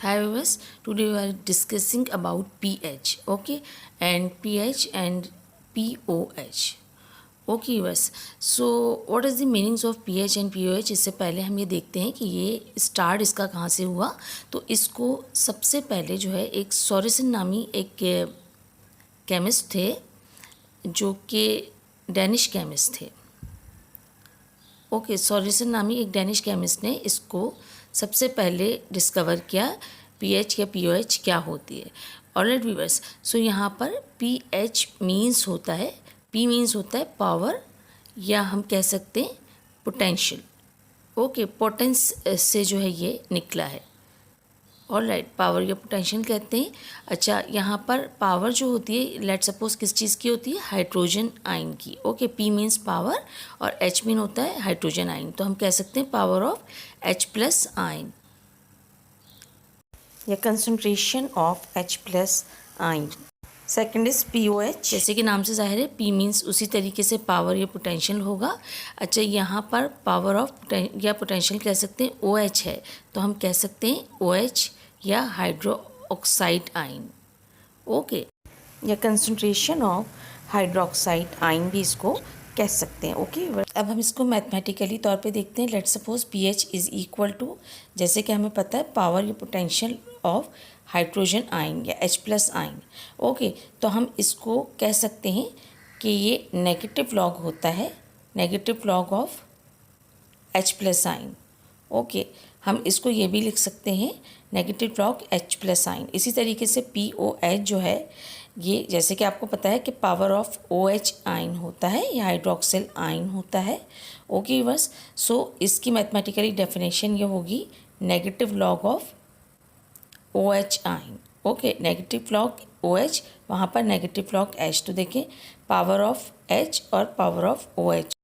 Hi viewers, today we are discussing about pH, okay, and pH and pOH. Okay viewers, so what is the meanings of pH and pOH? इससे पहले हम ये देखते हैं कि ये स्टार्ट इसका कहाँ से हुआ। तो इसको सबसे पहले जो है एक सॉरेसन नामी एक केमिस्ट थे जो कि डेनिश केमिस्ट थे। ओके, सॉरेसन नामी एक डेनिश केमिस्ट ने इसको सबसे पहले डिस्कवर किया पीएच या पीओएच क्या होती है। ऑलराइट व्यूअर्स, सो यहाँ पर पीएच मीन्स होता है, पी मीन्स होता है पावर या हम कह सकते हैं पोटेंशियल। ओके, पोटेंस से जो है ये निकला है। ऑलराइट, पावर या पोटेंशियल कहते हैं। अच्छा, यहाँ पर पावर जो होती है लेट सपोज किस चीज़ की होती है, हाइड्रोजन आयन की। ओके, पी मीन्स पावर और एच मीन होता है हाइड्रोजन आयन, तो हम कह सकते हैं power of H plus ion या concentration of H plus ion. Second is P O H, जैसे कि नाम से जाहिर है पी मीन्स उसी तरीके से पावर या पोटेंशियल होगा। अच्छा, यहाँ पर पावर ऑफ या पोटेंशियल कह सकते हैं ओ एच है, तो हम कह सकते हैं ओ एच या हाइड्रो ऑक्साइड आयन। ओके, या कंसंट्रेशन ऑफ हाइड्रोक्साइड आयन भी इसको कह सकते हैं। ओके, अब हम इसको मैथमेटिकली तौर पे देखते हैं। Let suppose P H is equal to, जैसे कि हमें पता है पावर या पोटेंशियल ऑफ हाइड्रोजन आयन या H प्लस आयन। ओके, तो हम इसको कह सकते हैं कि ये नेगेटिव लॉग होता है, negative log of H plus ion. Okay, हम इसको ये भी लिख सकते हैं negative log H plus ion. इसी तरीके से POH जो है ये, जैसे कि आपको पता है कि पावर ऑफ OH आयन होता है या हाइड्रोक्सिल आयन होता है। ओके बस, सो इसकी मैथमेटिकली डेफिनेशन ये होगी negative log of OH ion. Okay, negative log OH, वहाँ पर नेगेटिव लॉग H, तो देखें पावर ऑफ H और पावर ऑफ OH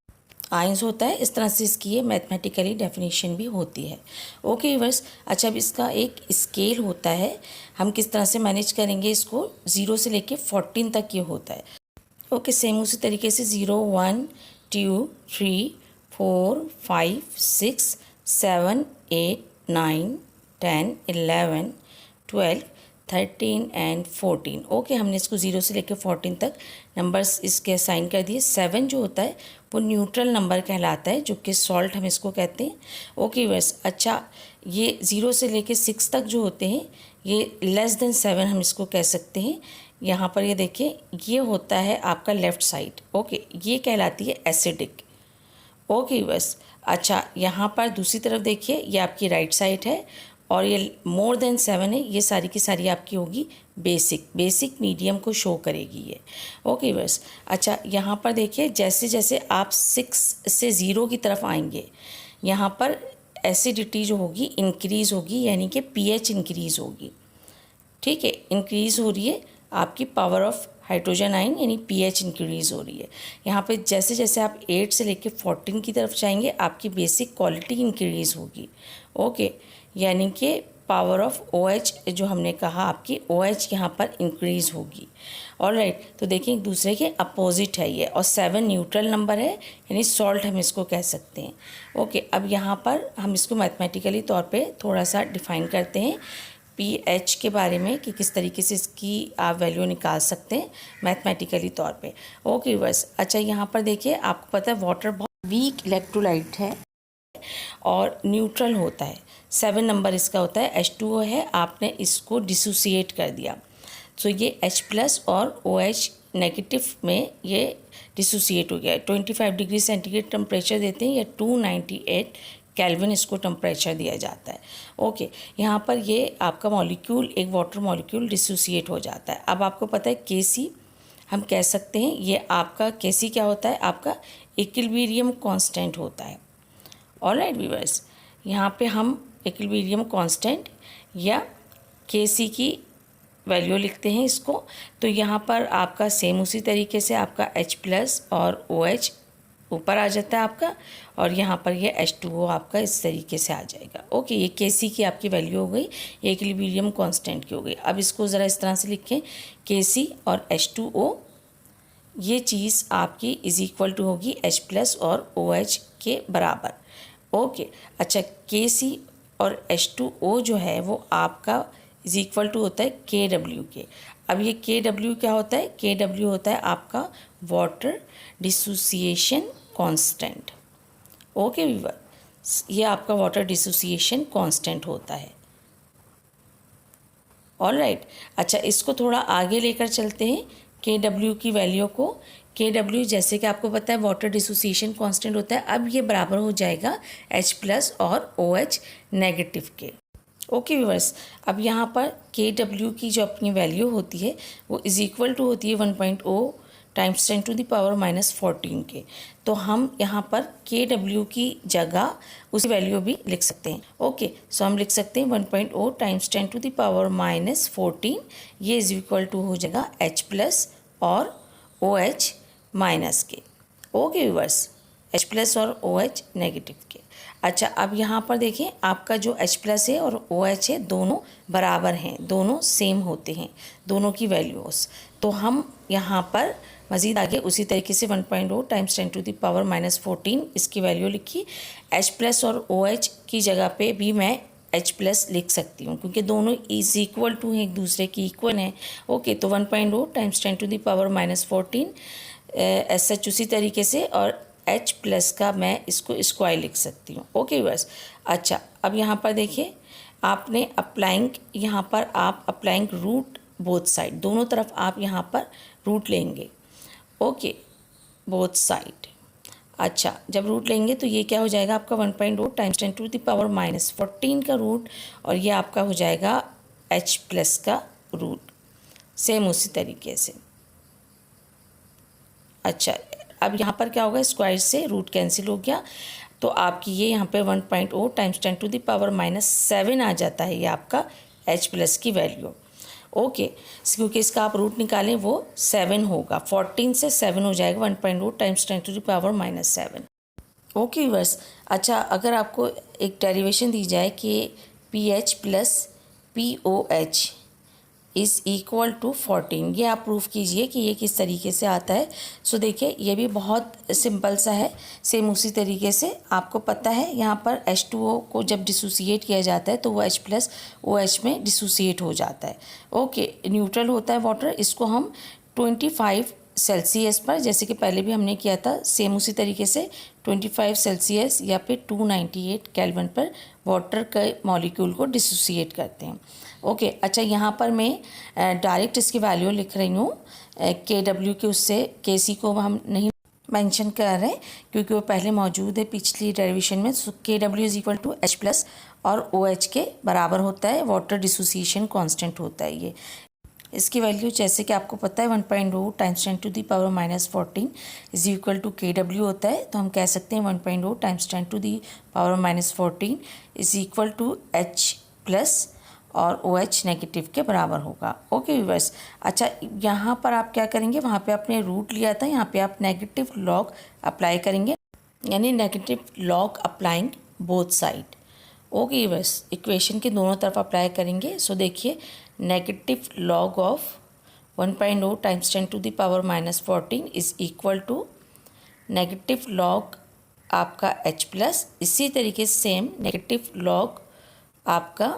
आयंस होता है। इस तरह से इसकी ये मैथमेटिकली डेफिनेशन भी होती है। ओके बस, अच्छा अब इसका एक स्केल होता है, हम किस तरह से मैनेज करेंगे इसको, 0 से लेके 14 तक ये होता है। ओके, सेम उसी तरीके से 0 1 2 3 4 5 6 7 8 9 10 11 12 13 एंड 14। ओके, हमने इसको 0 से लेकर 14 तक नंबर्स इसके असाइन कर दिए। 7 जो होता है वो न्यूट्रल नंबर कहलाता है, जो कि सॉल्ट हम इसको कहते हैं। ओके बस, अच्छा ये 0 से लेकर 6 तक जो होते हैं ये लेस देन 7 हम इसको कह सकते हैं। यहाँ पर ये देखिए, ये होता है आपका लेफ़्ट साइड। ओके, ये कहलाती है एसिडिक। ओके बस, अच्छा यहाँ पर दूसरी तरफ देखिए, ये आपकी राइट साइड है और ये मोर देन 7 है, ये सारी की सारी आपकी होगी बेसिक। बेसिक मीडियम को शो करेगी ये। ओके बस, अच्छा यहाँ पर देखिए, जैसे जैसे आप 6 से 0 की तरफ आएंगे यहाँ पर एसिडिटी जो होगी इंक्रीज़ होगी, यानी कि पीएच इंक्रीज़ होगी। ठीक है, इंक्रीज़ हो रही है आपकी पावर ऑफ हाइड्रोजन आयन, यानी पीएच इंक्रीज़ हो रही है। यहाँ पे जैसे जैसे आप 8 से लेकर 14 की तरफ जाएंगे आपकी बेसिक क्वालिटी इंक्रीज़ होगी। ओके, यानी कि पावर ऑफ OH जो हमने कहा आपकी OH यहाँ पर इंक्रीज़ होगी। ऑलराइट, तो देखिए एक दूसरे के अपोजिट है ये, और 7 न्यूट्रल नंबर है, यानी सॉल्ट हम इसको कह सकते हैं। ओके, अब यहाँ पर हम इसको मैथमेटिकली तौर पे थोड़ा सा डिफ़ाइन करते हैं pH के बारे में कि किस तरीके से इसकी आप वैल्यू निकाल सकते हैं मैथमेटिकली तौर पे। ओके बस, अच्छा यहाँ पर देखिए, आपको पता है वाटर बहुत वीक इलेक्ट्रोलाइट है और न्यूट्रल होता है। 7 नंबर इसका होता है, H2O है, आपने इसको डिसोसिएट कर दिया, तो ये H प्लस और OH नेगेटिव में ये डिसोसिएट हो गया। 25 डिग्री सेंटीग्रेड टेम्परेचर देते हैं या 298 केल्विन इसको टेम्परेचर दिया जाता है। ओके, यहाँ पर ये आपका मॉलिक्यूल, एक वाटर मॉलिक्यूल डिसोसिएट हो जाता है। अब आपको पता है Kc हम कह सकते हैं, ये आपका Kc क्या होता है, आपका इक्विलिब्रियम कांस्टेंट होता है। ऑलराइट व्यूअर्स, यहाँ पे हम इक्विलिब्रियम कांस्टेंट या Kc की वैल्यू लिखते हैं इसको। तो यहाँ पर आपका सेम उसी तरीके से आपका H प्लस और OH ऊपर आ जाता है आपका, और यहाँ पर ये H2O आपका इस तरीके से आ जाएगा। ओके, ये Kc की आपकी वैल्यू हो गई, ये इक्विलिब्रियम कांस्टेंट की हो गई। अब इसको ज़रा इस तरह से लिखें, Kc और H2O, ये चीज़ आपकी इज़ इक्वल टू होगी H प्लस और OH के बराबर। ओके, अच्छा Kc और H2O जो है वो आपका इज इक्वल टू होता है KW के। अब ये KW क्या होता है? KW होता है आपका water dissociation constant. Okay viewer, ये आपका वाटर डिसोसिएशन कांस्टेंट होता है। ऑलराइट, अच्छा इसको थोड़ा आगे लेकर चलते हैं KW की वैल्यू को। KW जैसे कि आपको पता है वाटर डिसोसिएशन कांस्टेंट होता है, अब ये बराबर हो जाएगा H+ और OH नेगेटिव के। ओके व्यूअर्स, अब यहाँ पर KW की जो अपनी वैल्यू होती है वो इज इक्वल टू होती है 1.0 टाइम्स 10⁻⁻14 के। तो हम यहाँ पर KW की जगह उसी वैल्यू भी लिख सकते हैं। ओके, सो हम लिख सकते हैं 1.0 टाइम्स 10⁻⁻14, ये इज इक्वल टू हो जाएगा H+ और OH माइनस के। ओके व्यूअर्स, H+ और OH नेगेटिव के। अच्छा, अब यहाँ पर देखिए आपका जो H+ है और OH है दोनों बराबर हैं, दोनों सेम होते हैं, दोनों की वैल्यूज़। तो हम यहाँ पर मज़ीद आगे उसी तरीके से 1.0 टाइम्स 10⁻⁻14 इसकी वैल्यू लिखी। H+ और OH की जगह पे भी मैं H+ लिख सकती हूँ क्योंकि दोनों इज इक्वल टू हैं, एक दूसरे की इक्वल हैं। ओके, तो 1.0 टाइम्स 10⁻⁻14 SH उसी तरीके से, और H+ का मैं इसको स्क्वायर लिख सकती हूँ। ओके बस, अच्छा अब यहाँ पर देखिए आपने अप्लाइंग, यहाँ पर आप अप्लाइंग रूट बोथ साइड, दोनों तरफ आप यहाँ पर रूट लेंगे। Okay, both side. अच्छा, जब रूट लेंगे तो ये क्या हो जाएगा आपका 1.0 टाइम्स 10⁻⁻14 का रूट, और ये आपका हो जाएगा H+ का रूट, सेम उसी तरीके से। अच्छा, अब यहाँ पर क्या होगा, स्क्वायर से रूट कैंसिल हो गया, तो आपकी ये यहाँ पे 1.0 टाइम्स 10⁻⁻7 आ जाता है, ये आपका H+ की वैल्यू। ओके, क्योंकि इसका आप रूट निकालें वो 7 होगा, 14 से 7 हो जाएगा 1.0 टाइम्स 10⁻⁻7। ओके बस, अच्छा अगर आपको एक डेरिवेशन दी जाए कि pH + POH is equal to 14, ये आप प्रूफ कीजिए कि ये किस तरीके से आता है। सो देखिए ये भी बहुत सिंपल सा है, सेम उसी तरीके से आपको पता है यहाँ पर H2O को जब डिसोसिएट किया जाता है तो वो H+ OH में डिसोसिएट हो जाता है। ओके, न्यूट्रल होता है वाटर, इसको हम 25 सेल्सियस पर, जैसे कि पहले भी हमने किया था सेम उसी तरीके से 25 सेल्सियस या फिर 298 केल्विन पर वाटर के मॉलिक्यूल को डिसोसिएट करते हैं। ओके, अच्छा यहाँ पर मैं डायरेक्ट इसकी वैल्यू लिख रही हूँ KW के, उससे KC को हम नहीं मेंशन कर रहे हैं क्योंकि वो पहले मौजूद है पिछली डेरिवेशन में। So KW is equal to H+ और OH के बराबर होता है, वाटर डिसोसिएशन कांस्टेंट होता है ये। इसकी वैल्यू जैसे कि आपको पता है 1.0 times 10⁻⁻14 is equal to KW होता है, तो हम कह सकते हैं 1.0 times 10⁻⁻14 is equal to H+ और OH नेगेटिव के बराबर होगा। ओके व्यूअर्स, अच्छा यहाँ पर आप क्या करेंगे, वहाँ पे आपने रूट लिया था, यहाँ पे आप नेगेटिव लॉग अप्लाई करेंगे, यानी negative log applying both side. Okay viewers, equation के दोनों तरफ अप्लाई करेंगे। सो देखिए negative log of 1.0 times 10⁻⁻14 is equal to negative log आपका H+, इसी तरीके से सेम नेगेटिव लॉग आपका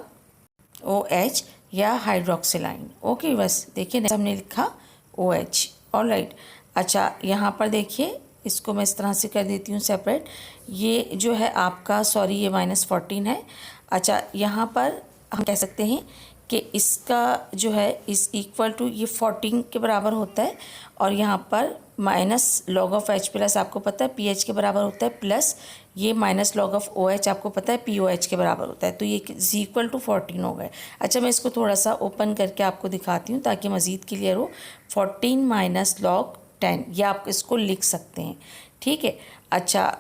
OH या हाइड्रोक्सिलाइन। ओके बस, देखिए हमने लिखा OH। ऑलराइट, अच्छा यहाँ पर देखिए इसको मैं इस तरह से कर देती हूँ सेपरेट, ये जो है आपका सॉरी ये -14 है। अच्छा यहाँ पर हम कह सकते हैं कि इसका जो है इस इक्वल टू ये 14 के बराबर होता है, और यहाँ पर माइनस लॉग ऑफ H+ आपको पता है pH के बराबर होता है, प्लस ये माइनस लॉग ऑफ OH आपको पता है POH के बराबर होता है, तो ये इज इक्वल टू 14 हो गए। अच्छा मैं इसको थोड़ा सा ओपन करके आपको दिखाती हूँ ताकि मज़ीद क्लियर हो। 14 माइनस लॉग 10, ये आप इसको लिख सकते हैं, ठीक है। अच्छा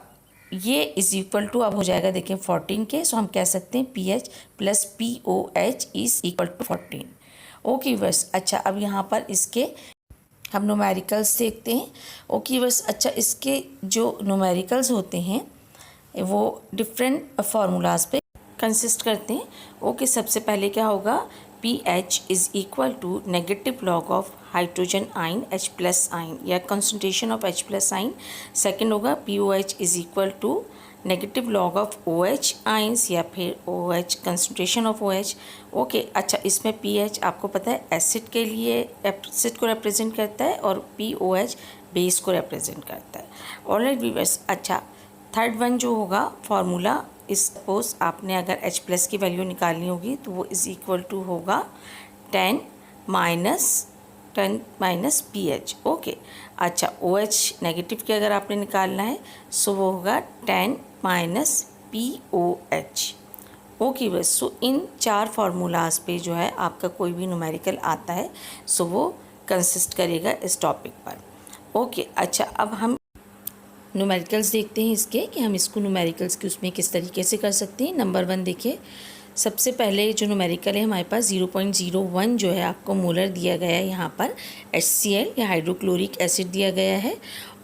ये इज इक्वल टू अब हो जाएगा देखिए 14 के, सो हम कह सकते हैं pH + POH is equal to 14। Okay बस, अच्छा अब यहाँ पर इसके हम न्यूमेरिकल्स देखते हैं। ओके बस, अच्छा इसके जो न्यूमेरिकल्स होते हैं वो डिफरेंट फार्मूलाज पे कंसिस्ट करते हैं। ओके, सबसे पहले क्या होगा, pH is equal to negative log of hydrogen ion H plus ion या concentration of H plus ion. Second होगा POH is equal to negative log of OH ions या फिर OH concentration of OH। Okay, अच्छा इसमें pH आपको पता है acid के लिए एसिड को रिप्रेजेंट करता है और POH बेस को रिप्रेजेंट करता है। ऑलराइट व्यूअर्स, अच्छा थर्ड वन जो होगा फार्मूला इस सपोज आपने अगर H प्लस की वैल्यू निकालनी होगी तो वो इज़ इक्वल टू होगा 10 माइनस PH। ओके, अच्छा OH नेगेटिव की अगर आपने निकालना है सो वो होगा 10 माइनस POH। ओके बस, सो इन चार फार्मूलाज पे जो है आपका कोई भी न्यूमेरिकल आता है सो वो कंसिस्ट करेगा इस टॉपिक पर। ओके, अच्छा अब हम न्यूमेरिकल्स देखते हैं इसके कि हम इसको न्यूमेरिकल्स के उसमें किस तरीके से कर सकते हैं। नंबर 1 देखिए, सबसे पहले जो न्यूमेरिकल है हमारे पास 0.01 जो है आपको मोलर दिया गया है। यहाँ पर HCl या हाइड्रोक्लोरिक एसिड दिया गया है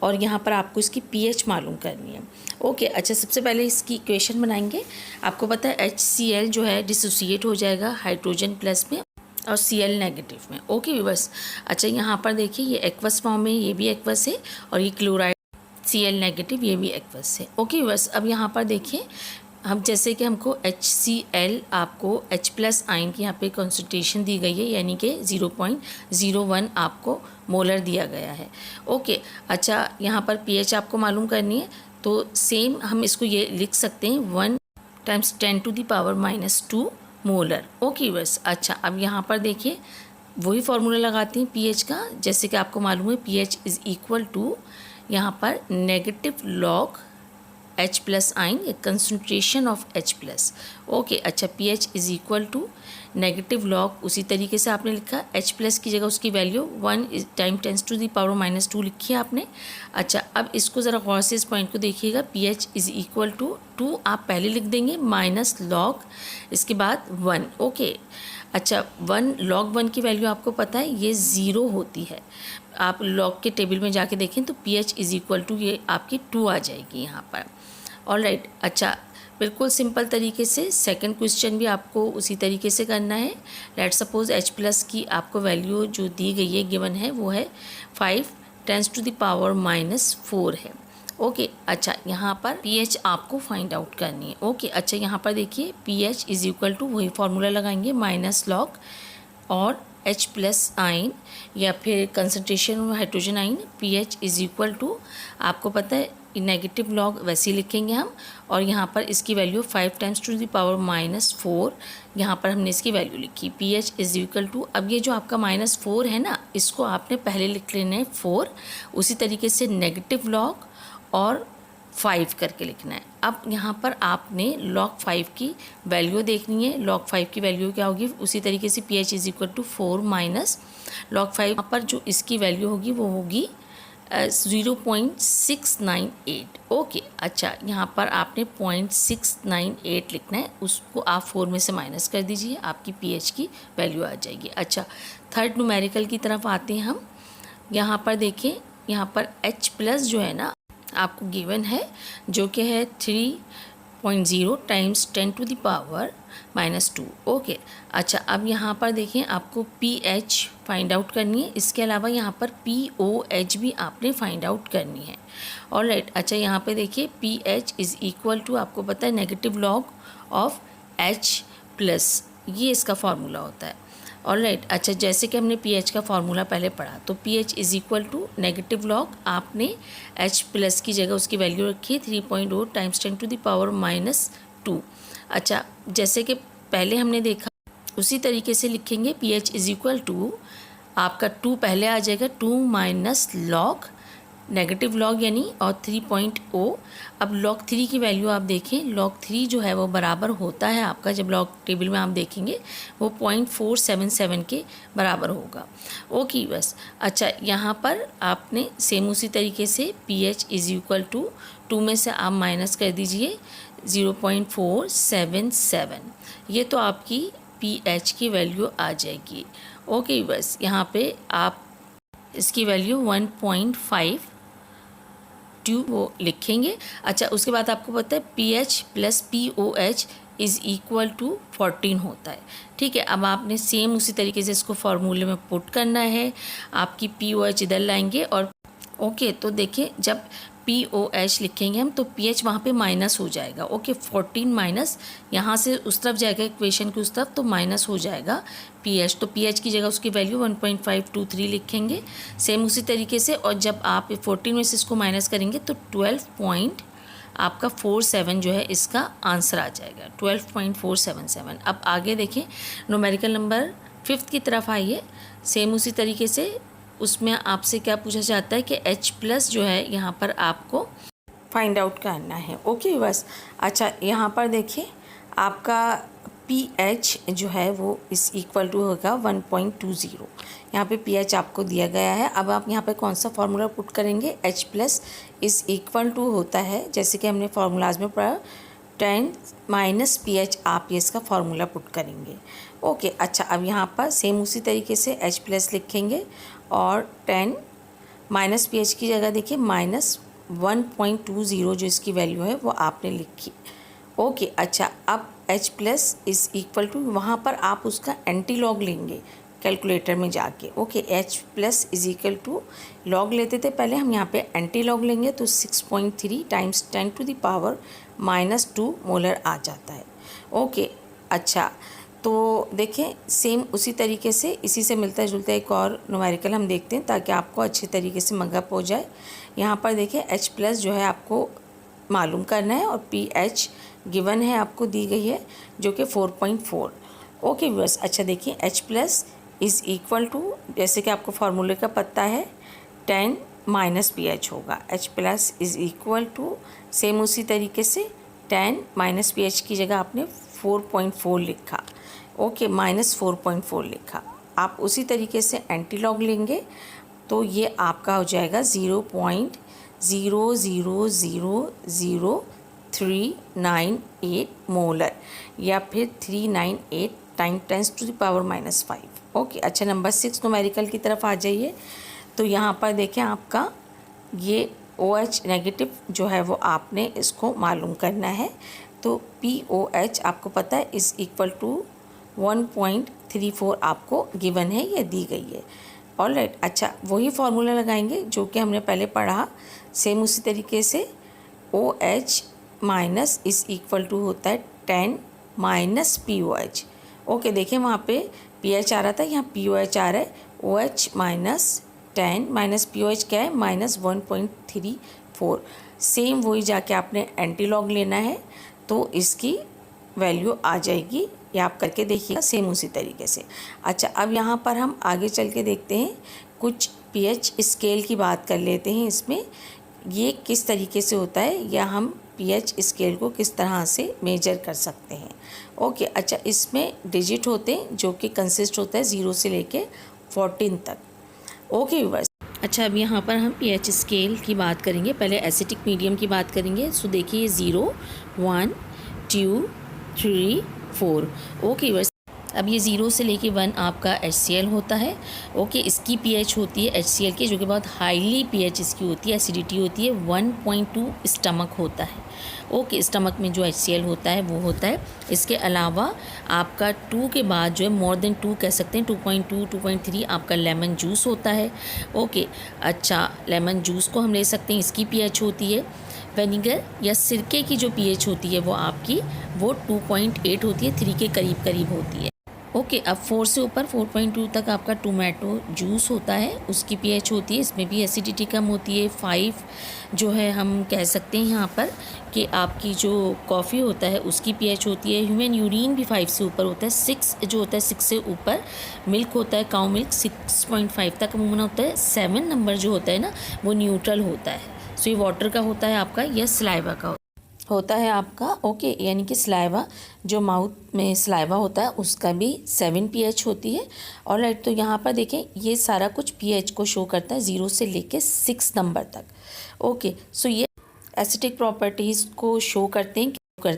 और यहाँ पर आपको इसकी pH मालूम करनी है। ओके, अच्छा सबसे पहले इसकी इक्वेशन बनाएंगे। आपको पता है HCl जो है डिसोसिएट हो जाएगा हाइड्रोजन प्लस में और Cl नेगेटिव में। ओके बस, अच्छा यहाँ पर देखिए ये एक्वस फॉर्म है, ये भी एक्वस है और ये क्लोराइड Cl नेगेटिव ये भी एक्वस है। ओके बस, अब यहाँ पर देखिए हम जैसे कि हमको HCl आपको H प्लस आयन की यहाँ पे कॉन्सेंट्रेशन दी गई है यानी कि 0.01 आपको मोलर दिया गया है। ओके, अच्छा यहाँ पर pH आपको मालूम करनी है तो सेम हम इसको ये लिख सकते हैं 1 × 10⁻⁻² मोलर। ओके बस, अच्छा अब यहाँ पर देखिए वही फार्मूला लगाते हैं pH का, जैसे कि आपको मालूम है pH इज़ इक्वल टू यहाँ पर negative log H plus ion concentration of H plus. Okay, अच्छा pH is equal to negative log उसी तरीके से आपने लिखा H प्लस की जगह उसकी वैल्यू 1 × 10⁻⁻² लिखी है आपने। अच्छा अब इसको ज़रा गौर से इस पॉइंट को देखिएगा, pH इज़ इक्वल टू 2 आप पहले लिख देंगे माइनस लॉग इसके बाद 1। ओके, अच्छा 1 log 1 की वैल्यू आपको पता है ये 0 होती है। आप लॉग के टेबल में जाके देखें तो pH इज़ इक्वल टू ये आपकी 2 आ जाएगी यहाँ पर। ऑलराइट, अच्छा बिल्कुल सिंपल तरीके से सेकंड क्वेश्चन भी आपको उसी तरीके से करना है। लेट सपोज H प्लस की आपको वैल्यू जो दी गई है गिवन है वो है 5 × 10⁻⁻4 है। ओके, अच्छा यहाँ पर pH आपको फाइंड आउट करनी है। ओके, अच्छा यहाँ पर देखिए pH इज़ इक्वल टू वही फार्मूला लगाएंगे माइनस लॉग और H प्लस आइन या फिर concentration of hydrogen ion pH is equal to आपको पता है नेगेटिव लॉग वैसे ही लिखेंगे हम और यहाँ पर इसकी वैल्यू 5 × 10⁻⁻4 यहाँ पर हमने इसकी वैल्यू लिखी। pH इज़ इक्वल टू, अब ये जो आपका -4 है ना इसको आपने पहले लिख लेना है 4, उसी तरीके से नेगेटिव लॉग और 5 करके लिखना है। अब यहाँ पर आपने log 5 की वैल्यू देखनी है। log 5 की वैल्यू क्या होगी, उसी तरीके से pH is equal to 4 minus log 5। यहाँ पर जो इसकी वैल्यू होगी वो होगी 0.698। ओके, अच्छा यहाँ पर आपने 0.698 लिखना है, उसको आप 4 में से माइनस कर दीजिए, आपकी pH की वैल्यू आ जाएगी। अच्छा थर्ड न्यूमेरिकल की तरफ आते हैं हम। यहाँ पर देखिए यहाँ पर H प्लस जो है ना आपको गिवन है जो कि है 3.0 × 10⁻⁻²। ओके, अच्छा अब यहाँ पर देखें आपको pH फाइंड आउट करनी है, इसके अलावा यहाँ पर POH भी आपने फाइंड आउट करनी है। ऑलराइट, अच्छा यहाँ पे देखिए pH इज़ इक्वल टू आपको पता है negative log of H plus, ये इसका फार्मूला होता है। ऑलराइट, अच्छा जैसे कि हमने pH का फार्मूला पहले पढ़ा तो pH is equal to negative log आपने H प्लस की जगह उसकी वैल्यू रखी है 3.0 × 10⁻⁻²। अच्छा जैसे कि पहले हमने देखा उसी तरीके से लिखेंगे pH इज़ इक्वल टू आपका 2 पहले आ जाएगा 2 माइनस लॉग नेगेटिव लॉग यानी और 3.0। अब log 3 की वैल्यू आप देखें, log 3 जो है वो बराबर होता है आपका, जब log टेबल में आप देखेंगे वो 0.477 के बराबर होगा। ओके बस, अच्छा यहाँ पर आपने सेम उसी तरीके से pH इज़ इक्वल टू 2 में से आप माइनस कर दीजिए 0.477, ये तो आपकी pH की वैल्यू आ जाएगी। ओके बस, यहाँ पे आप इसकी वैल्यू 1.52 वो लिखेंगे। अच्छा उसके बाद आपको पता है pH plus POH is equal to 14 होता है। ठीक है, अब आपने सेम उसी तरीके से इसको फार्मूले में पुट करना है। आपकी POH इधर लाएंगे और ओके, तो देखिए जब POH लिखेंगे हम तो PH वहाँ पे माइनस हो जाएगा। ओके, 14 माइनस यहाँ से उस तरफ जाएगा इक्वेशन की उस तरफ, तो माइनस हो जाएगा PH। तो PH की जगह उसकी वैल्यू 1.523 लिखेंगे सेम उसी तरीके से। और जब आप 14 में से इसको माइनस करेंगे तो 12.47 जो है इसका आंसर आ जाएगा, 12.477। अब आगे देखिए न्यूमेरिकल नंबर 5 की तरफ आइए। सेम उसी तरीके से उसमें आपसे क्या पूछा जाता है कि H+ जो है यहाँ पर आपको फाइंड आउट करना है। ओके बस, अच्छा यहाँ पर देखिए आपका PH जो है वो इस इक्वल टू होगा 1.20। यहाँ पे PH आपको दिया गया है। अब आप यहाँ पे कौन सा फार्मूला पुट करेंगे, H+ इस इक्वल टू होता है, जैसे कि हमने फार्मूलाज में पढ़ा 10 माइनस PH, आप ये इसका फार्मूला पुट करेंगे। ओके, अच्छा अब यहाँ पर सेम उसी तरीके से H+ लिखेंगे और 10 माइनस PH की जगह देखिए -1.20 जो इसकी वैल्यू है वो आपने लिखी। ओके, अच्छा अब H+ इस इक्वल टू, वहाँ पर आप उसका एंटी लॉग लेंगे कैलकुलेटर में जाके। Okay, H+ is equal to log लेते थे पहले, हम यहाँ पे एंटी लॉग लेंगे तो 6.3 टाइम्स 10⁻⁻² मोलर आ जाता है। ओके, अच्छा तो देखें सेम उसी तरीके से इसी से मिलता जुलता एक और न्यूमेरिकल हम देखते हैं ताकि आपको अच्छे तरीके से मगअप हो जाए। यहाँ पर देखिए H+ जो है आपको मालूम करना है और PH गिवन है, आपको दी गई है जो कि 4.4। ओके व्यूअर्स, अच्छा देखिए H+ इज़ इक्वल टू, जैसे कि आपको फार्मूले का पता है 10 माइनस PH होगा। H+ is equal to same उसी तरीके से 10 माइनस PH की जगह आपने 4.4 लिखा। ओके, -4.4 लिखा। आप उसी तरीके से एंटी लॉग लेंगे तो ये आपका हो जाएगा 0.0000398 मोलर या फिर 398 टाइम 10⁻⁻5। ओके, अच्छा नंबर 6 न्यूमेरिकल की तरफ आ जाइए। तो यहाँ पर देखें आपका ये OH नेगेटिव जो है वो आपने इसको मालूम करना है। तो POH आपको पता है इज़ इक्वल टू 1.34 आपको गिवन है, ये दी गई है। ऑलराइट, अच्छा वही फार्मूला लगाएंगे जो कि हमने पहले पढ़ा सेम उसी तरीके से। OH minus is equal to होता है 10 माइनस POH। ओके, देखिए वहाँ पे PH आ रहा था, यहाँ POH आ रहा है। OH माइनस 10 माइनस POH क्या है, -1.34। सेम वही जाके आपने एंटी लॉग लेना है तो इसकी वैल्यू आ जाएगी। ये आप करके देखिएगा सेम उसी तरीके से। अच्छा, अब यहाँ पर हम आगे चल के देखते हैं, कुछ PH स्केल की बात कर लेते हैं। इसमें ये किस तरीके से होता है या हम PH स्केल को किस तरह से मेजर कर सकते हैं। ओके, अच्छा इसमें डिजिट होते हैं जो कि कंसिस्ट होता है 0 से लेके 14 तक। ओके व्यूअर्स, अच्छा अब यहाँ पर हम PH स्केल की बात करेंगे। पहले एसिटिक मीडियम की बात करेंगे। सो देखिए 0 1 2 3 4। ओके व्यूअर्स, अब ये 0 से लेके 1 आपका HCl होता है। ओके, इसकी pH होती है HCl की जो कि बहुत हाईली pH इसकी होती है, एसिडिटी होती है 1.2 स्टमक होता है। ओके, स्टमक में जो HCl होता है वो होता है। इसके अलावा आपका 2 के बाद जो है मोर देन 2 कह सकते हैं, 2.2 2.3 आपका लेमन जूस होता है। ओके, अच्छा लेमन जूस को हम ले सकते हैं, इसकी pH होती है। विनेगर या सिरके की जो pH होती है वो आपकी 2.8 होती है, 3 के करीब करीब होती है। ओके, अब 4 से ऊपर 4.2 तक आपका टोमेटो जूस होता है, उसकी pH होती है, इसमें भी एसिडिटी कम होती है। 5 जो है हम कह सकते हैं यहाँ पर कि आपकी जो कॉफ़ी होता है उसकी pH होती है। ह्यूमन यूरिन भी 5 से ऊपर होता है। 6 जो होता है 6 से ऊपर मिल्क होता है, काऊ मिल्क 6.5 तक अमूमन होता है। 7 नंबर जो होता है ना वो न्यूट्रल होता है। सो ये वाटर का होता है आपका या सलाइवा का होता है आपका। ओके, यानी कि सलाइवा जो माउथ में सलाइवा होता है उसका भी 7 pH होती है। ऑलराइट, तो यहाँ पर देखें ये सारा कुछ pH को शो करता है 0 से लेके 6 नंबर तक। ओके, सो ये एसिडिक प्रॉपर्टीज़ को शो करते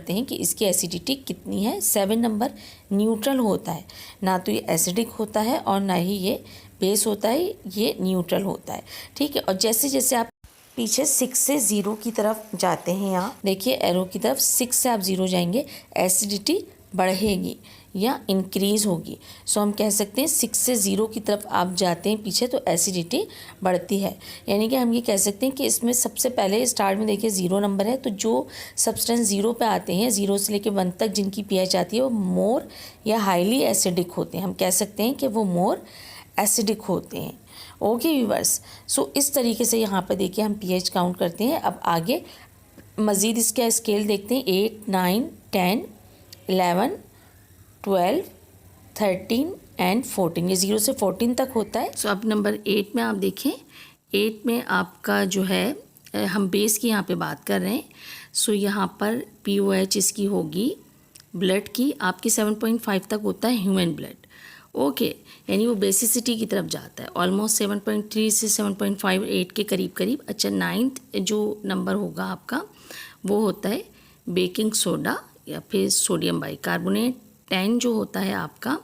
हैं कि इसकी एसिडिटी कितनी है। 7 नंबर न्यूट्रल होता है, ना तो ये एसिडिक होता है और ना ही ये बेस होता है, ये न्यूट्रल होता है। ठीक है, और जैसे जैसे आप पीछे 6 से 0 की तरफ जाते हैं। यहाँ देखिए एरो की तरफ 6 से आप 0 जाएंगे, एसिडिटी बढ़ेगी या इंक्रीज़ होगी। सो हम कह सकते हैं 6 से 0 की तरफ आप जाते हैं पीछे तो एसिडिटी बढ़ती है। यानी कि हम ये कह सकते हैं कि इसमें सबसे पहले स्टार्ट में देखिए 0 नंबर है, तो जो सब्सटेंस 0 पे आते हैं, 0 से लेकर 1 तक जिनकी pH आती है वो मोर या हाईली एसिडिक होते हैं। हम कह सकते हैं कि वो मोर एसिडिक होते हैं। ओके व्यूअर्स, सो इस तरीके से यहाँ पर देखिए हम pH काउंट करते हैं। अब आगे मज़ीद इसका स्केल देखते हैं। 8, 9, 10, 11, 12, 13 एंड 14, ये 0 से 14 तक होता है। सो अब नंबर 8 में आप देखें, 8 में आपका जो है हम बेस की यहाँ पे बात कर रहे हैं। सो यहाँ पर POH इसकी होगी ब्लड की आपकी 7.5 तक होता है ह्यूमन ब्लड। ओके, यानी वो बेसिसिटी की तरफ जाता है, ऑलमोस्ट 7.3 से 7.5, 8 के करीब करीब। अच्छा, 9th जो नंबर होगा आपका वो होता है बेकिंग सोडा या फिर सोडियम बाइकार्बोनेट। 10 जो होता है आपका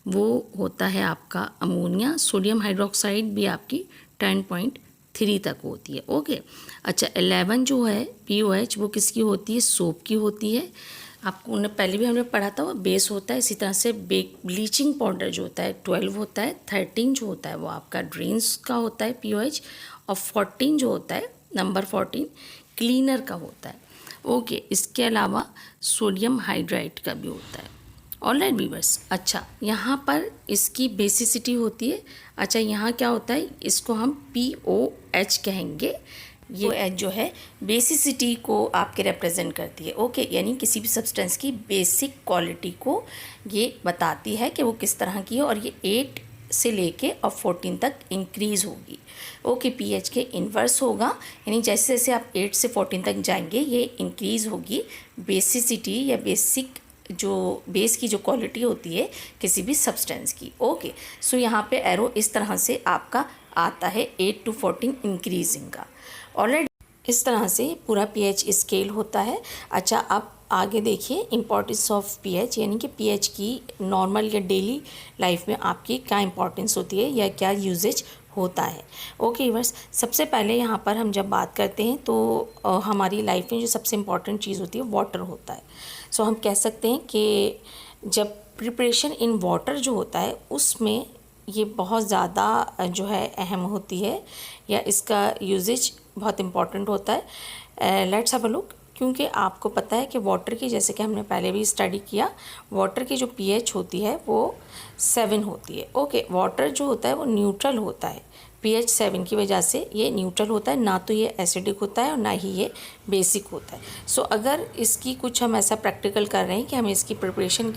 वो होता है आपका अमोनिया। सोडियम हाइड्रोक्साइड भी आपकी 10.3 तक होती है। ओके, अच्छा 11 जो है POH वो किसकी होती है? सोप की होती है। आपको उन्हें पहले भी हमने पढ़ा था, वो बेस होता है। इसी तरह से ब्लीचिंग पाउडर जो होता है 12 होता है। 13 जो होता है वो आपका ड्रेन्स का होता है POH। और 14 जो होता है नंबर 14 क्लीनर का होता है। ओके, इसके अलावा सोडियम हाइड्राइड का भी होता है। ऑलराइट व्यूअर्स, अच्छा यहाँ पर इसकी बेसिसिटी होती है। अच्छा यहाँ क्या होता है, इसको हम POH कहेंगे। ये एच जो है बेसिसिटी को आपके रिप्रेजेंट करती है। ओके, यानी किसी भी सब्सटेंस की बेसिक क्वालिटी को ये बताती है कि वो किस तरह की है। और ये 8 से लेके और 14 तक इंक्रीज़ होगी। ओके, पीएच के इन्वर्स होगा, यानी जैसे जैसे आप 8 से 14 तक जाएंगे ये इंक्रीज़ होगी बेसिसिटी या बेसिक जो बेस की जो क्वालिटी होती है किसी भी सब्सटेंस की। ओके, सो यहाँ पे एरो इस तरह से आपका आता है 8 to 14 इंक्रीजिंग का। ऑलराइट, इस तरह से पूरा पीएच स्केल होता है। अच्छा, अब आगे देखिए इम्पोर्टेंस ऑफ पीएच, यानी कि पीएच की नॉर्मल या डेली लाइफ में आपकी क्या इंपॉर्टेंस होती है या क्या यूजेज होता है। ओके व्यूअर्स, सबसे पहले यहाँ पर हम जब बात करते हैं तो हमारी लाइफ में जो सबसे इम्पॉर्टेंट चीज़ होती है वाटर होता है। सो हम कह सकते हैं कि जब प्रिपरेशन इन वाटर जो होता है उसमें ये बहुत ज़्यादा जो है अहम होती है या इसका यूजेज बहुत इम्पॉर्टेंट होता है। लेट्स हैव अ लुक, क्योंकि आपको पता है कि वाटर की, जैसे कि हमने पहले भी स्टडी किया, वाटर की जो पीएच होती है वो 7 होती है। ओके, वाटर जो होता है वो न्यूट्रल होता है। पीएच 7 की वजह से ये न्यूट्रल होता है, ना तो ये एसिडिक होता है और ना ही ये बेसिक होता है। सो अगर इसकी कुछ हम ऐसा प्रैक्टिकल कर रहे हैं कि हमें इसकी प्रिपरेशन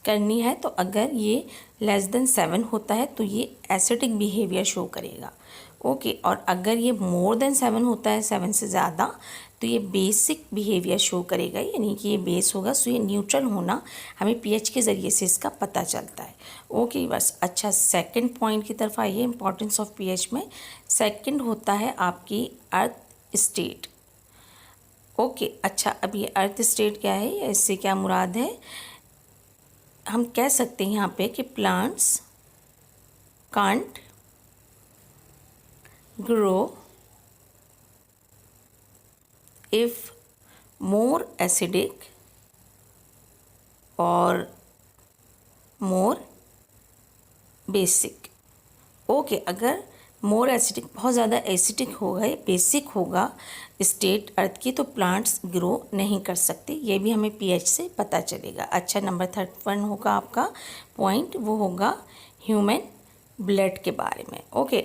करनी है, तो अगर ये लेस देन 7 होता है तो ये एसिडिक बिहेवियर शो करेगा। ओके, और अगर ये मोर देन 7 होता है, 7 से ज़्यादा, तो ये बेसिक बिहेवियर शो करेगा, यानी कि ये बेस होगा। सो ये न्यूट्रल होना हमें पीएच के ज़रिए से इसका पता चलता है। ओके बस, अच्छा सेकंड पॉइंट की तरफ आइए इंपॉर्टेंस ऑफ पीएच में। सेकंड होता है आपकी अर्थ स्टेट। ओके, अच्छा अब ये अर्थ स्टेट क्या है या इससे क्या मुराद है? हम कह सकते हैं यहाँ पे कि plants can't grow if more acidic or more basic। Okay, अगर मोर एसिडिक, बहुत ज़्यादा एसिडिक होगा या बेसिक होगा स्टेट अर्थ की, तो प्लांट्स ग्रो नहीं कर सकते। ये भी हमें पीएच से पता चलेगा। अच्छा, नंबर 31 होगा आपका पॉइंट, वो होगा ह्यूमन ब्लड के बारे में। ओके,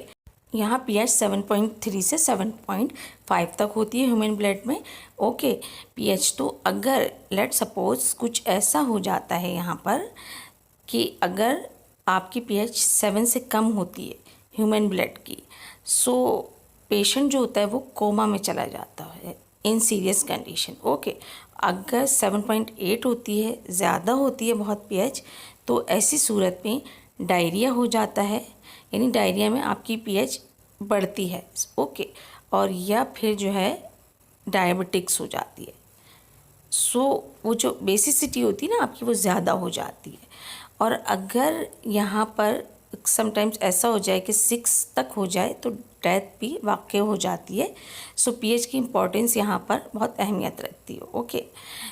यहाँ पीएच 7.3 से 7.5 तक होती है ह्यूमन ब्लड में। ओके, पीएच तो अगर लेट सपोज कुछ ऐसा हो जाता है यहाँ पर कि अगर आपकी पीएच 7 से कम होती है ह्यूमन ब्लड की, सो पेशेंट जो होता है वो कोमा में चला जाता है इन सीरियस कंडीशन। ओके, अगर 7.8 होती है, ज़्यादा होती है बहुत पीएच, तो ऐसी सूरत में डायरिया हो जाता है, यानी डायरिया में आपकी पीएच बढ़ती है। ओके, और या फिर जो है डायबिटिक्स हो जाती है। सो वो जो बेसिसिटी होती है ना आपकी, वो ज़्यादा हो जाती है। और अगर यहाँ पर समटाइम्स ऐसा हो जाए कि 6 तक हो जाए, तो डेथ भी वाक़ हो जाती है। सो पीएच की इम्पोर्टेंस यहाँ पर बहुत अहमियत रखती है। ओके,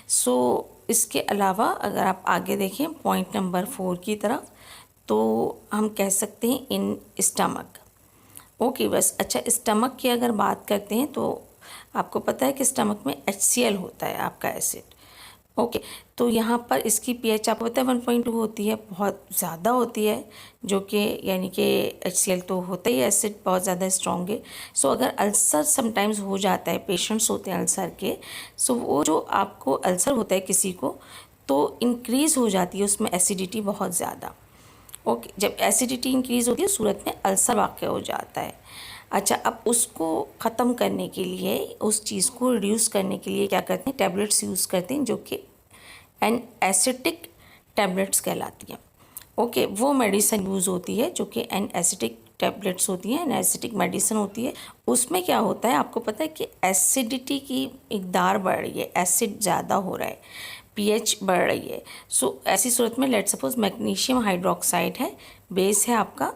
सो इसके अलावा अगर आप आगे देखें पॉइंट नंबर 4 की तरफ, तो हम कह सकते हैं इन स्टमक। ओके बस, अच्छा स्टमक की अगर बात करते हैं तो आपको पता है कि स्टमक में HCl होता है आपका एसिड। ओके, तो यहाँ पर इसकी पीएच आपको पता है 1.2 होती है, बहुत ज़्यादा होती है, जो कि यानी कि HCl तो होता ही एसिड बहुत ज़्यादा स्ट्रॉन्ग है। सो अगर अल्सर समटाइम्स हो जाता है, पेशेंट्स होते हैं अल्सर के, सो वो जो आपको अल्सर होता है किसी को, तो इंक्रीज़ हो जाती है उसमें एसिडिटी बहुत ज़्यादा। ओके, जब एसिडिटी इंक्रीज़ होती है सूरत में अल्सर वाक़ हो जाता है। अच्छा, अब उसको ख़त्म करने के लिए, उस चीज़ को रिड्यूस करने के लिए क्या करते हैं, टैबलेट्स यूज़ करते हैं जो कि एन एसिटिक टैबलेट्स कहलाती हैं। ओके, वो मेडिसिन यूज़ होती है जो कि एन एसिटिक टैबलेट्स होती हैं, एन एसिटिक मेडिसिन होती है। उसमें क्या होता है आपको पता है कि एसिडिटी की मकदार बढ़ रही है, एसिड ज़्यादा हो रहा है, पीएच बढ़ रही है। सो ऐसी सूरत में लेट सपोज मैग्नीशियम हाइड्रोक्साइड है, बेस है आपका,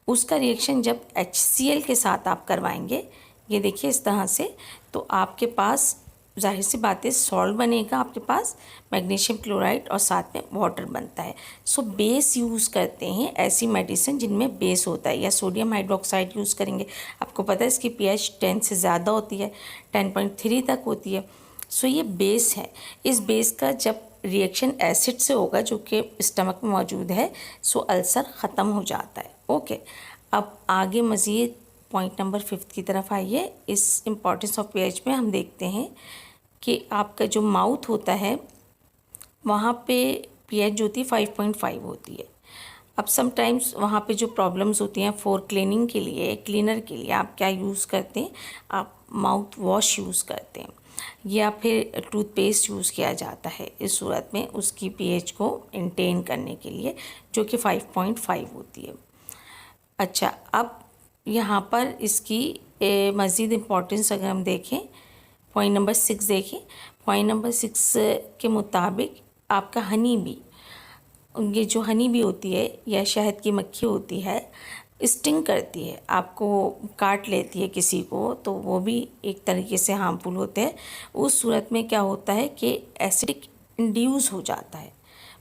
उसका रिएक्शन जब HCl के साथ आप करवाएंगे, ये देखिए इस तरह से, तो आपके पास जाहिर सी बात है सॉल्ट बनेगा आपके पास, मैग्नीशियम क्लोराइड और साथ में वाटर बनता है। सो बेस यूज़ करते हैं ऐसी मेडिसिन जिनमें बेस होता है, या सोडियम हाइड्रोक्साइड यूज़ करेंगे। आपको पता है इसकी pH 10 से ज़्यादा होती है, 10.3 तक होती है। सो ये बेस है। इस बेस का जब रिएक्शन एसिड से होगा जो कि स्टमक में मौजूद है, सो अल्सर ख़त्म हो जाता है। ओके, अब आगे मज़ीद पॉइंट नंबर 5 की तरफ आइए। इस इम्पॉर्टेंस ऑफ पीएच में हम देखते हैं कि आपका जो माउथ होता है वहाँ पे पीएच जो होती है 5.5 होती है। अब समटाइम्स वहाँ पे जो प्रॉब्लम्स होती हैं, फॉर क्लीनिंग के लिए, क्लीनर के लिए आप क्या यूज़ करते हैं, आप माउथ वॉश यूज़ करते हैं या फिर टूथपेस्ट यूज़ किया जाता है इस सूरत में उसकी पीएच को मेंटेन करने के लिए, जो कि 5.5 होती है। अच्छा, अब यहाँ पर इसकी मज़ीद इम्पॉर्टेंस अगर हम देखें, पॉइंट नंबर 6 देखें। पॉइंट नंबर 6 के मुताबिक आपका हनी बी, ये जो हनी बी होती है या शहद की मक्खी होती है, स्टिंग करती है, आपको काट लेती है किसी को, तो वो भी एक तरीके से हार्मफुल होते हैं। उस सूरत में क्या होता है कि एसिडिक इंड्यूस हो जाता है।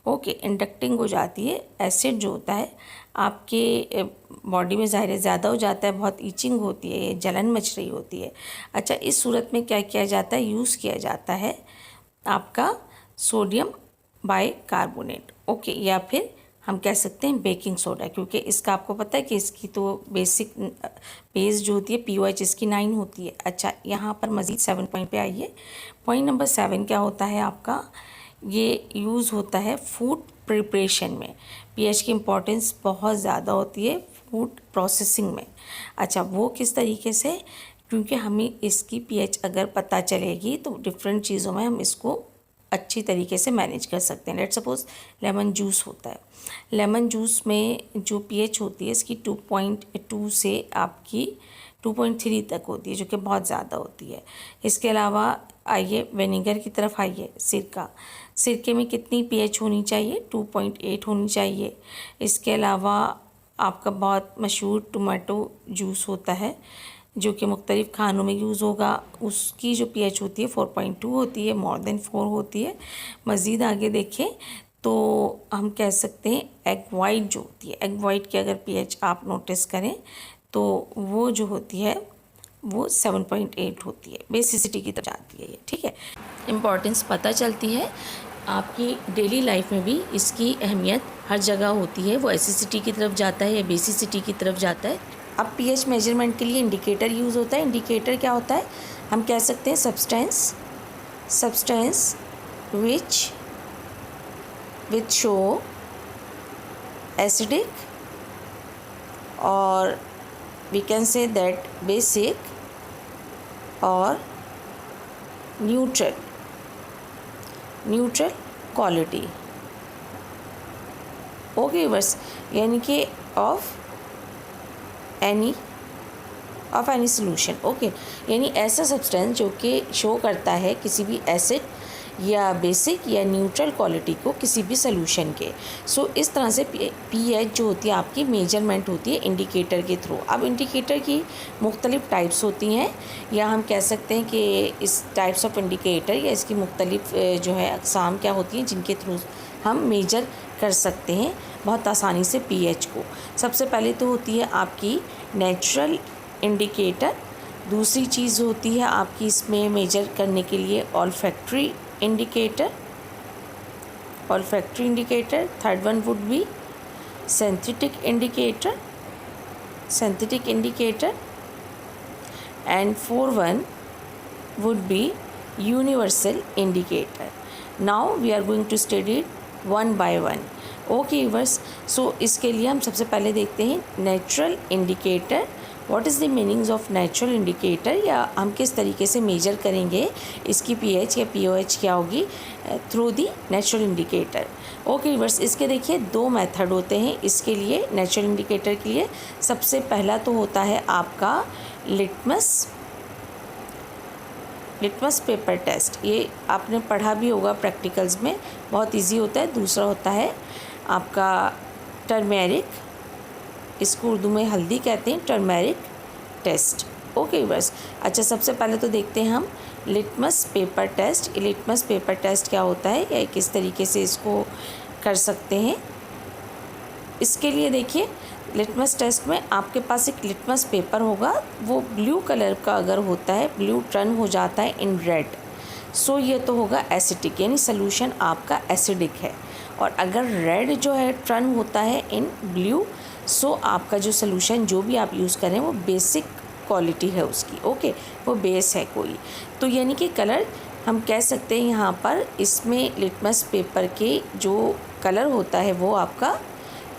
ओके, इंडक्टिंग हो जाती है, एसिड जो होता है आपके बॉडी में ज़ाहिर ज़्यादा हो जाता है, बहुत ईचिंग होती है, जलन मच रही होती है। अच्छा, इस सूरत में क्या किया जाता है, यूज़ किया जाता है आपका सोडियम बाइकार्बोनेट। ओके, या फिर हम कह सकते हैं बेकिंग सोडा, क्योंकि इसका आपको पता है कि इसकी तो बेसिक बेस जो होती है pOH इसकी 9 होती है। अच्छा, यहाँ पर मज़ीद 7 पॉइंट पे आइए। पॉइंट नंबर 7 क्या होता है आपका, ये यूज़ होता है फूड प्रिपरेशन में। pH की इम्पोर्टेंस बहुत ज़्यादा होती है फूड प्रोसेसिंग में। अच्छा, वो किस तरीके से, क्योंकि हमें इसकी pH अगर पता चलेगी तो डिफरेंट चीज़ों में हम इसको अच्छी तरीके से मैनेज कर सकते हैं। लेट सपोज लेमन जूस होता है, लेमन जूस में जो pH होती है इसकी 2.2 से आपकी 2.3 तक होती है, जो कि बहुत ज़्यादा होती है। इसके अलावा आइए विनेगर की तरफ आइए। सिरका, सिरके में कितनी pH होनी चाहिए, 2.8 होनी चाहिए। इसके अलावा आपका बहुत मशहूर टोमेटो जूस होता है जो कि मुख्तलिफ़ खानों में यूज़ होगा, उसकी जो pH होती है 4.2 होती है, मोर देन 4 होती है। मज़ीद आगे देखें तो हम कह सकते हैं एग वाइट जो होती है, एग वाइट की अगर pH आप नोटिस करें तो वो जो होती है वो 7.8 होती है, बेसिसिटी की तरफ जाती है ये, ठीक है। इम्पॉर्टेंस पता चलती है आपकी डेली लाइफ में भी इसकी अहमियत हर जगह होती है, वो एसिडिटी की तरफ जाता है या बेसिसिटी की तरफ जाता है। अब pH मेजरमेंट के लिए इंडिकेटर यूज़ होता है। इंडिकेटर क्या होता है, हम कह सकते हैं सब्सटेंस विच शो एसिडिक, और we can say that basic और न्यूट्रल क्वालिटी। ओके बस, यानी कि ऑफ एनी सोल्यूशन। ओके, यानी ऐसा सब्सटेंस जो कि शो करता है किसी भी एसिड या बेसिक या न्यूट्रल क्वालिटी को किसी भी सोल्यूशन के। सो इस तरह से pH जो होती है आपकी मेजरमेंट होती है इंडिकेटर के थ्रू। अब इंडिकेटर की मुख्तलिफ़ टाइप्स होती हैं, या हम कह सकते हैं कि इस टाइप्स ऑफ इंडिकेटर या इसकी मुख्तलिफ़ जो है अक़साम क्या होती हैं जिनके थ्रू हम मेजर कर सकते हैं बहुत आसानी से pH को। सबसे पहले तो होती है आपकी नेचुरल इंडिकेटर, दूसरी चीज़ होती है आपकी इसमें मेजर करने के लिए olfactory indicator, third one would be synthetic indicator and four one would be universal indicator. Now we are going to study it one by one. Okay viewers, so इसके लिए हम सबसे पहले देखते हैं natural indicator. What is the meanings of natural indicator, या हम किस तरीके से मेजर करेंगे इसकी pH या pOH क्या होगी through the natural indicator. Okay viewers, इसके देखिए दो मेथड होते हैं इसके लिए नेचुरल इंडिकेटर के लिए। सबसे पहला तो होता है आपका लिटमस पेपर टेस्ट, ये आपने पढ़ा भी होगा प्रैक्टिकल्स में, बहुत इजी होता है। दूसरा होता है आपका टर्मेरिक, इसको उर्दू में हल्दी कहते हैं, टर्मेरिक टेस्ट। ओके बस, अच्छा सबसे पहले तो देखते हैं हम litmus paper test. Litmus paper test क्या होता है या किस तरीके से इसको कर सकते हैं। इसके लिए देखिए लिटमस टेस्ट में आपके पास एक लिटमस पेपर होगा, वो ब्लू कलर का अगर होता है, ब्लू टर्न हो जाता है इन रेड, सो ये तो होगा एसिडिक, यानी सोल्यूशन आपका एसिडिक है। और अगर रेड जो है टर्न होता है इन ब्लू, सो आपका जो सोल्यूशन जो भी आप यूज़ करें वो बेसिक क्वालिटी है उसकी। ओके, वो बेस है कोई, तो यानी कि कलर हम कह सकते हैं यहाँ पर इसमें लिटमस पेपर के जो कलर होता है वो आपका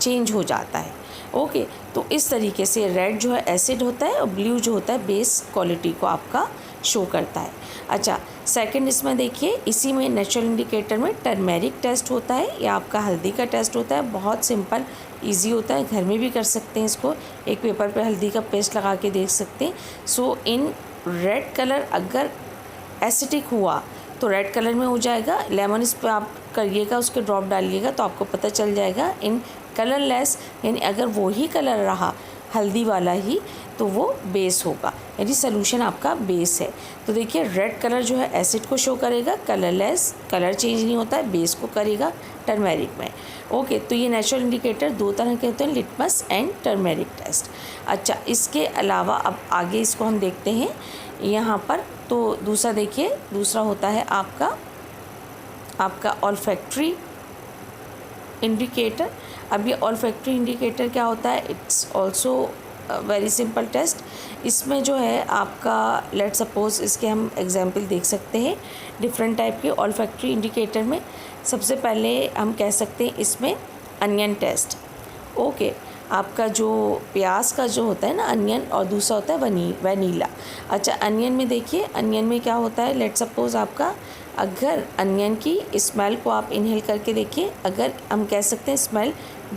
चेंज हो जाता है। ओके, तो इस तरीके से रेड जो है एसिड होता है और ब्लू जो होता है बेस क्वालिटी को आपका शो करता है। अच्छा, सेकंड इसमें देखिए इसी में नेचुरल इंडिकेटर में टर्मेरिक टेस्ट होता है या आपका हल्दी का टेस्ट होता है। बहुत सिंपल इजी होता है, घर में भी कर सकते हैं इसको। एक पेपर पे हल्दी का पेस्ट लगा के देख सकते हैं। सो इन रेड कलर अगर एसिडिक हुआ तो रेड कलर में हो जाएगा। लेमन इस पर आप करिएगा, उसके ड्रॉप डालिएगा तो आपको पता चल जाएगा। इन कलरलेस यानी अगर वो ही कलर रहा हल्दी वाला ही तो वो बेस होगा, यानी सोल्यूशन आपका बेस है। तो देखिए रेड कलर जो है एसिड को शो करेगा, कलरलेस, कलर चेंज नहीं होता है, बेस को करेगा टर्मेरिक में। ओके, तो ये नेचुरल इंडिकेटर दो तरह के होते हैं, लिटमस एंड टर्मेरिक टेस्ट। अच्छा, इसके अलावा अब आगे इसको हम देखते हैं यहाँ पर। तो दूसरा देखिए, दूसरा होता है आपका ऑल्फैक्टरी इंडिकेटर। अब ये ऑल्फैक्टरी इंडिकेटर क्या होता है, it's also very simple test. इसमें जो है आपका लेट सपोज इसके हम एग्जांपल देख सकते हैं डिफरेंट टाइप के ऑल्फैक्टरी इंडिकेटर में। सबसे पहले हम कह सकते हैं इसमें अनियन टेस्ट। ओके, आपका जो प्याज का जो होता है ना अनियन, और दूसरा होता है वनीला। अच्छा, अनियन में देखिए, अनियन में क्या होता है, लेट सपोज आपका अगर अनियन की स्मेल को आप इनहेल करके देखिए, अगर हम कह सकते हैं स्मेल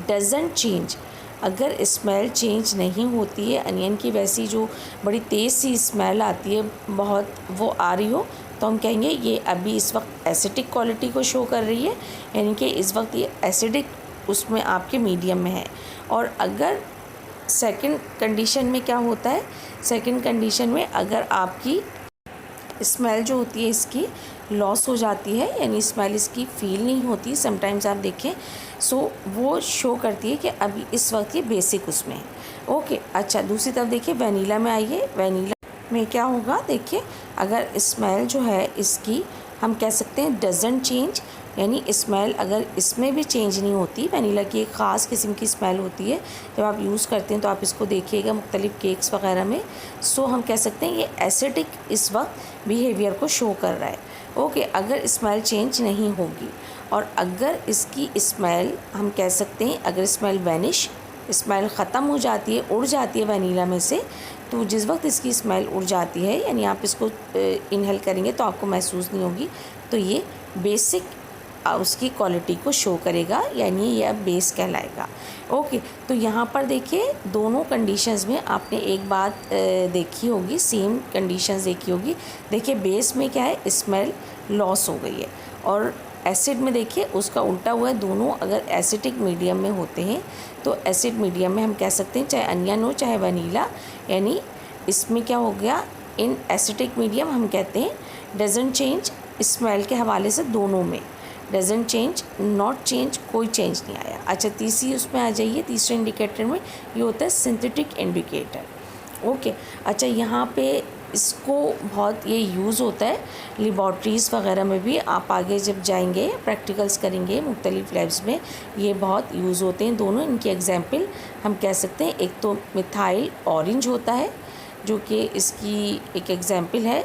डजंट चेंज, अगर स्मेल चेंज नहीं होती है अनियन की, वैसी जो बड़ी तेज़ सी स्मेल आती है बहुत, वो आ रही हो, तो हम कहेंगे ये अभी इस वक्त एसिडिक क्वालिटी को शो कर रही है, यानी कि इस वक्त ये एसिडिक उसमें आपके मीडियम में है। और अगर सेकंड कंडीशन में क्या होता है, सेकंड कंडीशन में अगर आपकी स्मेल जो होती है इसकी लॉस हो जाती है, यानी स्मेल इसकी फील नहीं होती समटाइम्स आप देखें, सो वो शो करती है कि अभी इस वक्त ये बेसिक उसमें है। ओके, अच्छा दूसरी तरफ देखिए वनीला में आइए। वनीला में क्या होगा, देखिए अगर स्मेल जो है इसकी हम कह सकते हैं डजंट चेंज, यानी स्मेल अगर इसमें भी चेंज नहीं होती। वनीला की एक ख़ास किस्म की स्मेल होती है, जब आप यूज़ करते हैं तो आप इसको देखिएगा मुख्तलिफ़ केक्स वगैरह में। सो हम कह सकते हैं ये एसिडिक इस वक्त बिहेवियर को शो कर रहा है। ओके, अगर स्मेल चेंज नहीं होगी और अगर इसकी स्मेल हम कह सकते हैं अगर स्मेल वैनिश, स्मेल ख़त्म हो जाती है, उड़ जाती है वनीला में से, तो जिस वक्त इसकी स्मेल उड़ जाती है यानी आप इसको इनहेल करेंगे तो आपको महसूस नहीं होगी, तो ये बेसिक उसकी क्वालिटी को शो करेगा, यानी यह बेस कहलाएगा। ओके, तो यहाँ पर देखिए दोनों कंडीशंस में आपने एक बात देखी होगी, सेम कंडीशंस देखी होगी। देखिए बेस में क्या है, स्मेल लॉस हो गई है, और एसिड में देखिए उसका उल्टा हुआ है, दोनों अगर एसिटिक मीडियम में होते हैं तो एसिड मीडियम में हम कह सकते हैं चाहे अनियन हो चाहे वनीला, यानी इसमें क्या हो गया, इन एसिटिक मीडियम हम कहते हैं डजंट चेंज, स्मेल के हवाले से दोनों में डजंट चेंज, नॉट चेंज, कोई चेंज नहीं आया। अच्छा तीसरी उसमें आ जाइए, तीसरे इंडिकेटर में ये होता है सिंथेटिक इंडिकेटर। ओके, अच्छा यहाँ पे इसको बहुत ये यूज़ होता है लेबॉर्ट्रीज़ वगैरह में भी, आप आगे जब जाएंगे प्रैक्टिकल्स करेंगे मुख्तलिफ लैब्स में ये बहुत यूज़ होते हैं दोनों। इनके एग्जांपल हम कह सकते हैं, एक तो मिथाइल ऑरेंज होता है जो कि इसकी एक एग्जांपल है,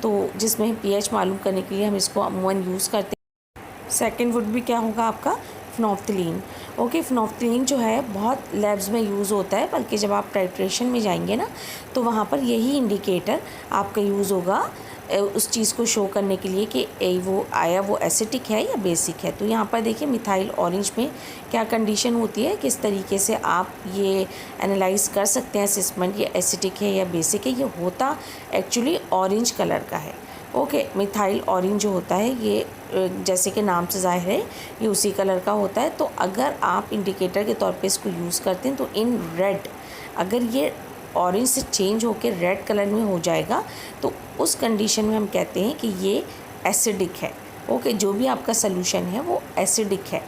तो जिसमें पीएच मालूम करने के लिए हम इसको अमूमन यूज़ करते हैं। सेकंड वुड भी क्या होगा आपका फिनोफ्थलीन। ओके, फिनोफ्थलीन जो है बहुत लैब्स में यूज़ होता है, बल्कि जब आप टाइट्रेशन में जाएंगे ना तो वहाँ पर यही इंडिकेटर आपका यूज़ होगा उस चीज़ को शो करने के लिए कि वो आया वो एसिटिक है या बेसिक है। तो यहाँ पर देखिए मिथाइल ऑरेंज में क्या कंडीशन होती है, किस तरीके से आप ये एनालाइज कर सकते हैं असेसमेंट ये एसिटिक है या बेसिक है। ये होता एक्चुअली ऑरेंज कलर का है। ओके, मिथाइल ऑरेंज जो होता है ये जैसे कि नाम से ज़ाहिर है ये उसी कलर का होता है। तो अगर आप इंडिकेटर के तौर पे इसको यूज़ करते हैं तो इन रेड, अगर ये ऑरेंज से चेंज होकर रेड कलर में हो जाएगा तो उस कंडीशन में हम कहते हैं कि ये एसिडिक है। ओके, जो भी आपका सलूशन है वो एसिडिक है।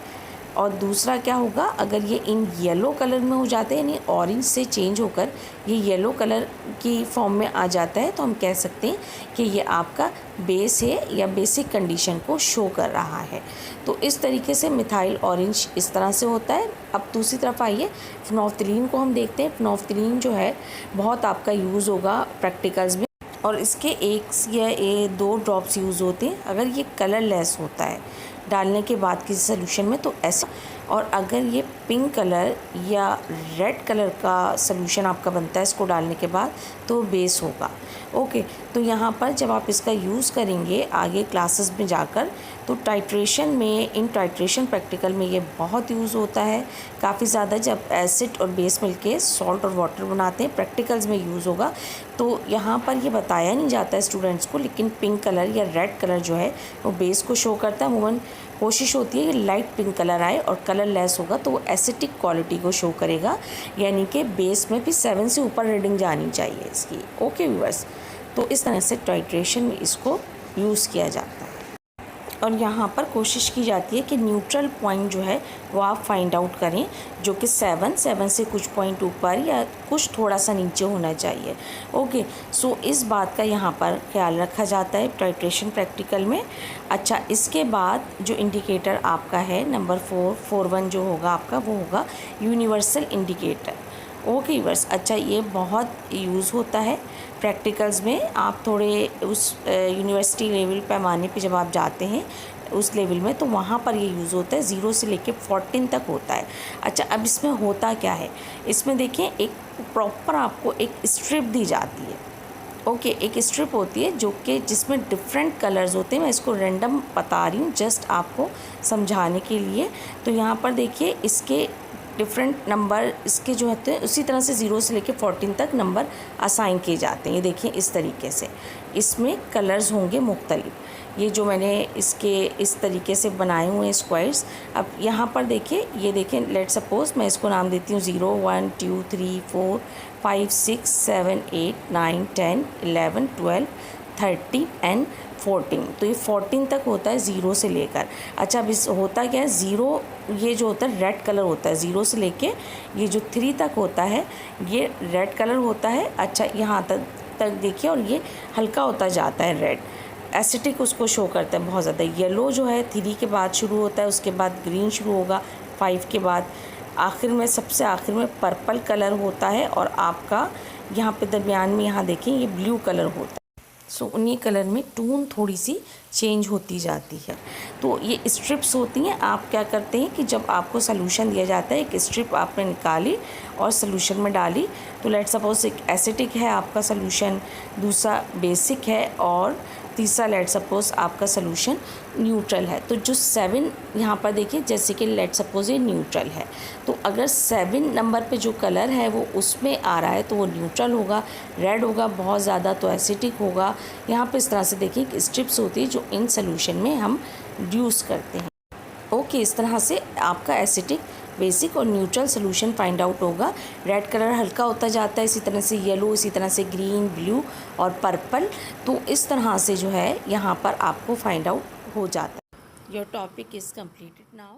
और दूसरा क्या होगा, अगर ये इन येलो कलर में हो जाते हैं, यानी ऑरेंज से चेंज होकर ये येलो कलर की फॉर्म में आ जाता है, तो हम कह सकते हैं कि ये आपका बेस है या बेसिक कंडीशन को शो कर रहा है। तो इस तरीके से मिथाइल ऑरेंज इस तरह से होता है। अब दूसरी तरफ आइए, फिनोफ्थलीन को हम देखते हैं। फिनोफ्थलीन जो है बहुत आपका यूज़ होगा प्रैक्टिकल्स में, और इसके एक या दो ड्रॉप्स यूज़ होते हैं। अगर ये कलरलेस होता है डालने के बाद किसी सोल्यूशन में तो ऐसा, और अगर ये पिंक कलर या रेड कलर का सोल्यूशन आपका बनता है इसको डालने के बाद तो बेस होगा। ओके, तो यहाँ पर जब आप इसका यूज़ करेंगे आगे क्लासेस में जाकर तो टाइट्रेशन में, इन टाइट्रेशन प्रैक्टिकल में ये बहुत यूज़ होता है काफ़ी ज़्यादा। जब एसिड और बेस मिलके सॉल्ट और वाटर बनाते हैं प्रैक्टिकल्स में यूज़ होगा। तो यहाँ पर ये बताया नहीं जाता है स्टूडेंट्स को, लेकिन पिंक कलर या रेड कलर जो है वो बेस को शो करता है। अमूमन कोशिश होती है कि लाइट पिंक कलर आए और कलर लेस होगा तो वो एसिटिक क्वालिटी को शो करेगा, यानी कि बेस में भी 7 से ऊपर रीडिंग जानी चाहिए इसकी। ओके व्यूअर्स, तो इस तरह से टाइट्रेशन में इसको यूज़ किया जाता है। और यहाँ पर कोशिश की जाती है कि न्यूट्रल पॉइंट जो है वो आप फाइंड आउट करें, जो कि 7 से कुछ पॉइंट ऊपर या कुछ थोड़ा सा नीचे होना चाहिए। ओके, सो इस बात का यहाँ पर ख्याल रखा जाता है टाइट्रेशन प्रैक्टिकल में। अच्छा, इसके बाद जो इंडिकेटर आपका है नंबर 441 जो होगा आपका वो होगा यूनिवर्सल इंडिकेटर। ओके व्यूअर्स, अच्छा ये बहुत यूज़ होता है प्रैक्टिकल्स में। आप थोड़े उस यूनिवर्सिटी लेवल पैमाने पे जब आप जाते हैं उस लेवल में तो वहाँ पर ये यूज़ होता है, 0 से लेके 14 तक होता है। अच्छा, अब इसमें होता क्या है, इसमें देखिए एक प्रॉपर आपको एक स्ट्रिप दी जाती है। ओके, एक स्ट्रिप होती है जो कि जिसमें डिफरेंट कलर्स होते हैं। मैं इसको रैंडम बता रही हूँ जस्ट आपको समझाने के लिए। तो यहाँ पर देखिए इसके डिफरेंट नंबर इसके जो होते हैं उसी तरह से 0 से लेकर 14 तक नंबर असाइन किए जाते हैं। ये देखिए इस तरीके से इसमें कलर्स होंगे मुख्तलिफ। ये जो मैंने इसके इस तरीके से बनाए हुए हैं स्क्वायर्स। अब यहाँ पर देखिए, ये देखें, लेट सपोज मैं इसको नाम देती हूँ 0 1 2 3 4 5 6 7 8 9 10 11 12 13 एंड 14। तो ये 14 तक होता है 0 से लेकर। अच्छा, अब इस होता क्या है, 0 ये जो होता है रेड कलर होता है 0 से लेके ये जो 3 तक होता है ये रेड कलर होता है। अच्छा, यहाँ तक देखिए, और ये हल्का होता जाता है रेड, एसिटिक उसको शो करता है बहुत ज़्यादा। येलो जो है 3 के बाद शुरू होता है, उसके बाद ग्रीन शुरू होगा 5 के बाद, आखिर में सबसे आखिर में पर्पल कलर होता है, और आपका यहाँ पे दरमियान में यहाँ देखें ये ब्लू कलर होता है। सो उन्हीं कलर में टून थोड़ी सी चेंज होती जाती है। तो ये स्ट्रिप्स होती हैं। आप क्या करते हैं कि जब आपको सलूशन दिया जाता है, एक स्ट्रिप आपने निकाली और सलूशन में डाली, तो लेट सपोज एक एसिटिक है आपका सलूशन, दूसरा बेसिक है और तीसरा लेट सपोज आपका सलूशन न्यूट्रल है। तो जो 7 यहाँ पर देखिए, जैसे कि लेट सपोज ये न्यूट्रल है, तो अगर 7 नंबर पे जो कलर है वो उसमें आ रहा है तो वो न्यूट्रल होगा। रेड होगा बहुत ज़्यादा तो एसिटिक होगा। यहाँ पे इस तरह से देखिए कि स्ट्रिप्स होती है जो इन सलूशन में हम रिड्यूस करते हैं। ओके, इस तरह से आपका एसिडिक, बेसिक और न्यूट्रल सोल्यूशन फाइंड आउट होगा। रेड कलर हल्का होता जाता है, इसी तरह से येलो, इसी तरह से ग्रीन, ब्लू और पर्पल। तो इस तरह से जो है यहाँ पर आपको फाइंड आउट हो जाता है। Your topic is completed now.